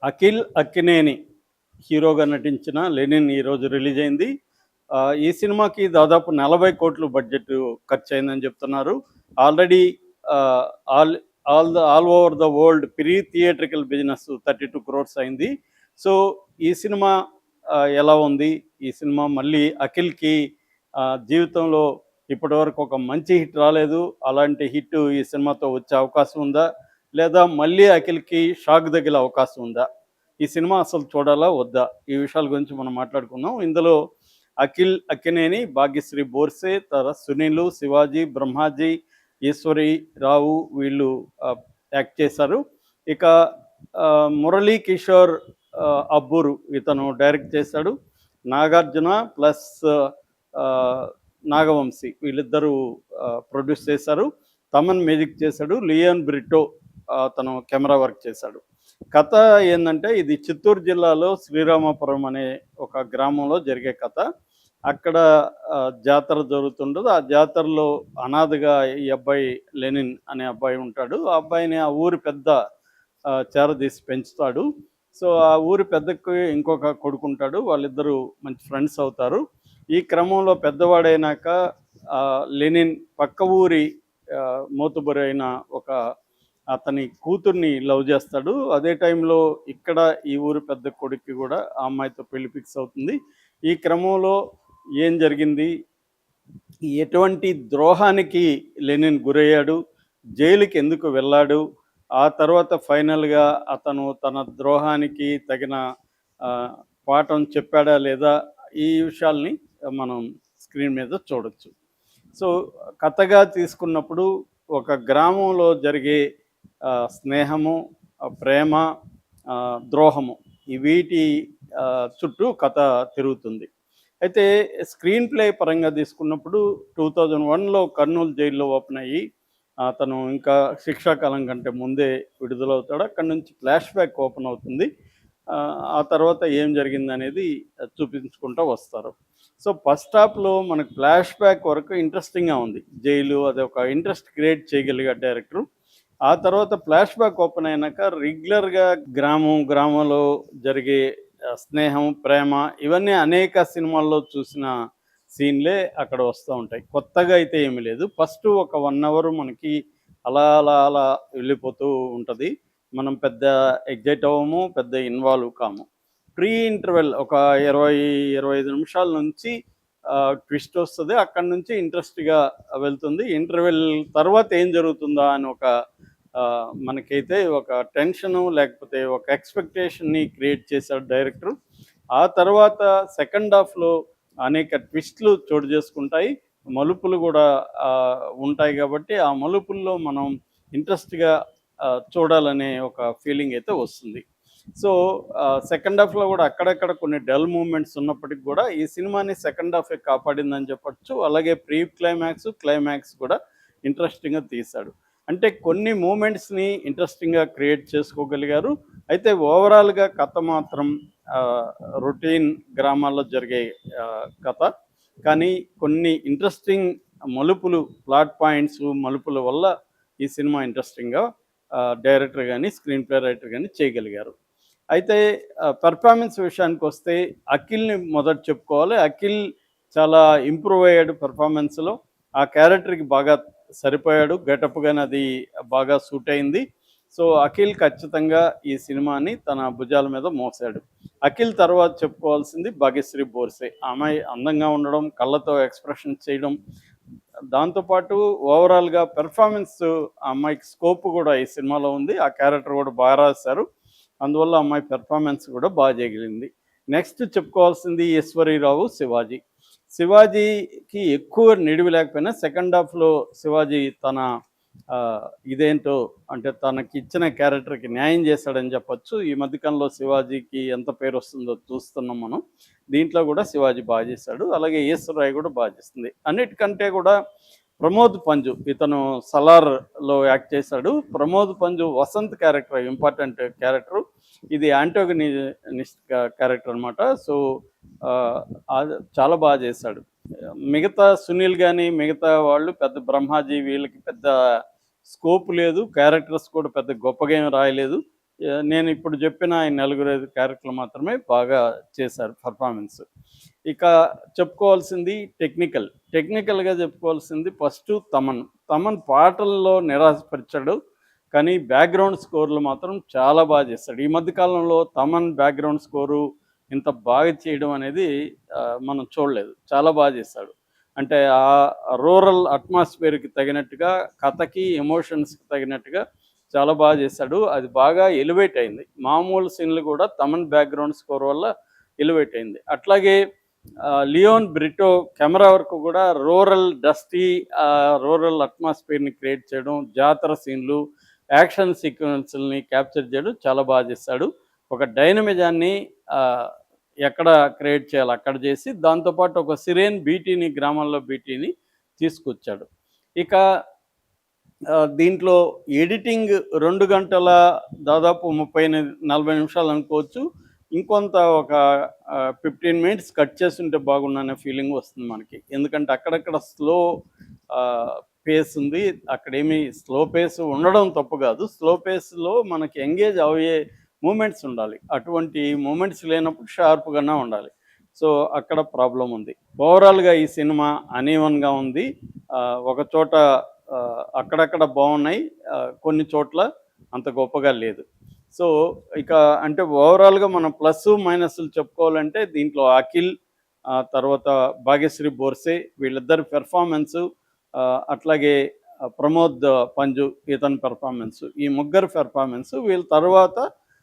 అఖిల్ అక్కినేని హీరోగా నటించిన 'లెనిన్' ఈరోజు రిలీజ్ అయింది. ఈ సినిమాకి దాదాపు 40 కోట్లు బడ్జెట్ ఖర్చయిందని చెప్తున్నారు. ఆల్రెడీ ఆహ్, all all over the world pre theatrical business 32 crores అయింది. సో, ఈ సినిమా ఎలా ఉంది? ఈ సినిమా మళ్ళీ అఖిల్‌కి జీవితంలో ఇప్పటివరకు ఒక మంచి హిట్ రాలేదు. అలాంటి హిట్ ఈ సినిమాతో వచ్చే అవకాశం ఉందా? లేదా మళ్ళీ అఖిల్‌కి షాక్ తగిలే అవకాశం ఉందా? ఈ సినిమా అసలు చూడాలా? వద్దా? ఈ విషయాల గురించి మనం మాట్లాడుకుందాం. ఇందులో అఖిల్ అక్కినేని, భాగ్యశ్రీ బోర్సే, తర్వాత సునీలు, శివాజీ, బ్రహ్మాజీ, ఈశ్వరి రావు వీళ్ళు యాక్ట్ చేశారు. ఇక మురళీ కిషోర్ అబ్బూరు ఇతను డైరెక్ట్ చేశాడు. నాగార్జున ప్లస్ నాగవంశీ వీళ్ళిద్దరూ ప్రొడ్యూస్ చేశారు. తమన్ మ్యూజిక్ చేశాడు. లియోన్ బ్రిటో తను కెమెరా వర్క్ చేశాడు. కథ ఏంటంటే ఇది చిత్తూరు జిల్లాలో శ్రీరామపురం అనే ఒక గ్రామంలో జరిగే కథ. అక్కడ జాతర జరుగుతుండదు. ఆ జాతరలో అనాథగా ఈ అబ్బాయి లెనిన్ అనే అబ్బాయి ఉంటాడు. ఆ అబ్బాయిని ఆ ఊరి పెద్ద చేరదీసి పెంచుతాడు. సో ఆ ఊరి పెద్దకి ఇంకొక కొడుకుంటాడు. వాళ్ళిద్దరూ మంచి ఫ్రెండ్స్ అవుతారు. ఈ క్రమంలో పెద్దవాడైనాక లెనిన్ పక్క ఊరి మోతుబరి అయిన ఒక అతని కూతుర్ని లవ్ చేస్తాడు. అదే టైంలో ఇక్కడ ఈ ఊరి పెద్ద కొడుక్కి కూడా ఆ అమ్మాయితో పెళ్లి ఫిక్స్ అవుతుంది. ఈ క్రమంలో ఏం జరిగింది? ఎటువంటి ద్రోహానికి లెనిన్ గురయ్యాడు? జైలుకి ఎందుకు వెళ్ళాడు? ఆ తర్వాత ఫైనల్గా అతను తన ద్రోహానికి తగిన పాఠం చెప్పాడా లేదా? ఈ విషయాల్ని మనం స్క్రీన్ మీద చూడొచ్చు. సో కథగా తీసుకున్నప్పుడు ఒక గ్రామంలో జరిగే స్నేహము, ప్రేమ, ద్రోహము ఈ వీటి చుట్టూ కథ తిరుగుతుంది. అయితే స్క్రీన్ ప్లే పరంగా తీసుకున్నప్పుడు 2001లో కర్నూలు జైల్లో ఓపెన్ అయ్యి అతను ఇంకా శిక్షాకాలం కంటే ముందే విడుదలవుతాడు. అక్కడి నుంచి ఫ్లాష్ బ్యాక్ ఓపెన్ అవుతుంది. ఆ తర్వాత ఏం జరిగింది అనేది చూపించుకుంటూ వస్తారు. సో ఫస్ట్ హాఫ్లో మనకు ఫ్లాష్ బ్యాక్ వరకు ఇంట్రెస్టింగ్గా ఉంది. జైలు అది ఒక ఇంట్రెస్ట్ క్రియేట్ చేయగలిగాడు డైరెక్టరు. ఆ తర్వాత ఫ్లాష్ బ్యాక్ ఓపెన్ అయినాక రెగ్యులర్గా గ్రామంలో జరిగే స్నేహం, ప్రేమ ఇవన్నీ అనేక సినిమాల్లో చూసిన సీన్లే అక్కడ వస్తూ ఉంటాయి. కొత్తగా అయితే ఏమీ లేదు. ఫస్ట్ ఒక 1 అవర్ మనకి అలా అలా అలా వెళ్ళిపోతూ ఉంటుంది. మనం పెద్ద ఎగ్జైట్ అవ్వము, పెద్ద ఇన్వాల్వ్ కాము. ప్రీ ఇంటర్వెల్ ఒక 20-25 నిమిషాల నుంచి ట్విస్ట్ వస్తుంది. అక్కడి నుంచి ఇంట్రెస్ట్గా వెళ్తుంది. ఇంటర్వెల్ తర్వాత ఏం జరుగుతుందా అని ఒక మనకైతే ఒక టెన్షను లేకపోతే ఒక ఎక్స్పెక్టేషన్ని క్రియేట్ చేశాడు డైరెక్టరు. ఆ తర్వాత సెకండ్ హాఫ్లో అనేక ట్విస్ట్లు చోటు చేసుకుంటాయి. మలుపులు కూడా ఉంటాయి కాబట్టి ఆ మలుపుల్లో మనం ఇంట్రెస్ట్గా చూడాలనే ఒక ఫీలింగ్ అయితే వస్తుంది. సో సెకండ్ హాఫ్లో కూడా అక్కడక్కడ కొన్ని డల్ మూమెంట్స్ ఉన్నప్పటికి కూడా ఈ సినిమాని సెకండ్ హాఫే కాపాడిందని చెప్పచ్చు. అలాగే ప్రీ క్లైమాక్స్ కూడా ఇంట్రెస్టింగ్గా తీశాడు. అంటే కొన్ని మూమెంట్స్ని ఇంట్రెస్టింగ్గా క్రియేట్ చేసుకోగలిగారు. అయితే ఓవరాల్గా కథ మాత్రం రొటీన్ గ్రామాల్లో జరిగే కథ. కానీ కొన్ని ఇంట్రెస్టింగ్ మలుపులు, ప్లాట్ పాయింట్స్ మలుపుల వల్ల ఈ సినిమా ఇంట్రెస్టింగ్గా డైరెక్టర్ కానీ స్క్రీన్ ప్లే రైటర్ కానీ చేయగలిగారు. అయితే పెర్ఫార్మెన్స్ విషయానికి వస్తే అఖిల్ని మొదట చెప్పుకోవాలి. అఖిల్ చాలా ఇంప్రూవ్ అయ్యాడు పెర్ఫార్మెన్స్లో. ఆ క్యారెక్టర్కి బాగా సరిపోయాడు. గెటప్ కానీ అది బాగా సూట్ అయింది. సో అఖిల్ ఖచ్చితంగా ఈ సినిమాని తన భుజాల మీద మోసాడు. అఖిల్ తర్వాత చెప్పుకోవాల్సింది భాగ్యశ్రీ బోర్సే. అమ్మాయి అందంగా ఉండడం, కళ్ళతో ఎక్స్ప్రెషన్ చేయడం, దాంతోపాటు ఓవరాల్గా పెర్ఫార్మెన్స్ ఆ అమ్మాయికి స్కోప్ కూడా ఈ సినిమాలో ఉంది. ఆ క్యారెక్టర్ కూడా బాగా రాశారు. అందువల్ల అమ్మాయి పెర్ఫార్మెన్స్ కూడా బాగా చేయగలిగింది. నెక్స్ట్ చెప్పుకోవాల్సింది ఈశ్వరీరావు, శివాజీ. శివాజీకి ఎక్కువ నిడివి లేకపోయినా సెకండ్ హాఫ్లో శివాజీ తన ఇదేంటో అంటే తనకి ఇచ్చిన క్యారెక్టర్కి న్యాయం చేశాడని చెప్పచ్చు. ఈ మధ్యకాలంలో శివాజీకి ఎంత పేరు వస్తుందో చూస్తున్నాం మనం. దీంట్లో కూడా శివాజీ బాగా చేశాడు. అలాగే ఈశ్వరరాయ్ కూడా బాగా చేస్తుంది. అన్నిటికంటే కూడా ప్రమోద్ పంజు ఇతను సలార్లో యాక్ట్ చేశాడు. Pramod Panju Vasanth character important character. ఇది యాంటోగనిస్ట్ క్యారెక్టర్ అనమాట. సో చాలా బాగా చేశాడు. మిగతా సునీల్ కానీ మిగతా వాళ్ళు పెద్ద బ్రహ్మాజీ వీళ్ళకి పెద్ద స్కోప్ లేదు. క్యారెక్టర్స్ కూడా పెద్ద గొప్పగా ఏం రాయలేదు. నేను ఇప్పుడు చెప్పిన ఈ నలుగురు ఐదు క్యారెక్టర్లు మాత్రమే బాగా చేశారు పెర్ఫార్మెన్స్. ఇక చెప్పుకోవాల్సింది టెక్నికల్‌గా చెప్పుకోవాల్సింది ఫస్టు తమన్. తమన్ పాటల్లో నిరాశపరిచాడు. కానీ బ్యాక్‌గ్రౌండ్ స్కోర్‌లు మాత్రం చాలా బాగా చేశాడు. ఈ మధ్య కాలంలో తమన్ బ్యాక్‌గ్రౌండ్ స్కోరు ఇంత బాగా చేయడం అనేది మనం చూడలేదు. చాలా బాగా చేశాడు. అంటే ఆ రూరల్ అట్మాస్ఫియర్‌కి తగినట్టుగా, కథకి, ఎమోషన్స్‌కి తగినట్టుగా చాలా బాగా చేశాడు. అది బాగా ఎలివేట్ అయింది. మామూలు సీన్‌లు కూడా తమన్ బ్యాక్‌గ్రౌండ్ స్కోర్ వల్ల ఎలివేట్ అయింది. అట్లాగే లియోన్ బ్రిటో కెమెరా వర్క్ కూడా రూరల్ అట్మాస్ఫియర్‌ని క్రియేట్ చేయడం, జాతర సీన్‌లు, యాక్షన్ సీక్వెన్స్‌లని క్యాప్చర్ చేయడం చాలా బాగా చేశాడు. ఒక డైనమిజాన్ని ఆహ్, ఎక్కడ క్రియేట్ చేయాలో అక్కడ చేసి, దాంతో పాటు ఒక సిరేన్ బీటీని గ్రామాల్లో బీటీని తీసుకొచ్చాడు. ఇక దీంట్లో ఎడిటింగ్ 2 గంటల దాదాపు 40 నిమిషాలు అనుకోవచ్చు. ఇంకొంత ఒక 15 మినిట్స్ కట్ చేసుంటే బాగుండనే ఫీలింగ్ వస్తుంది మనకి. ఎందుకంటే అక్కడక్కడ పేస్ ఉంది. అక్కడేమి స్లో పేస్ ఉండడం తప్పు కాదు. స్లో పేస్‌లో మనకి ఎంగేజ్ అయ్యే మూమెంట్స్ ఉండాలి. అటువంటి మూమెంట్స్ లేనప్పుడు షార్ప్‌గానే ఉండాలి. సో, అక్కడ ప్రాబ్లమ్ ఉంది. ఓవరాల్‌గా ఈ సినిమా అనీవెన్‌గా ఉంది. ఒక చోట అక్కడక్కడ బాగున్నాయి. కొన్ని చోట్ల అంత గొప్పగా లేదు. సో, ఇక అంటే ఓవరాల్‌గా మనం ప్లస్సు, మైనస్‌లు చెప్పుకోవాలంటే దీంట్లో అఖిల్, తర్వాత భాగ్యశ్రీ బోర్సే వీళ్ళిద్దరి పెర్ఫార్మెన్సు, అట్లాగే ప్రమోద్ పంజు ఇతని పెర్ఫార్మెన్సు. ఈ ముగ్గురు పెర్ఫార్మెన్సు వీళ్ళ తర్వాత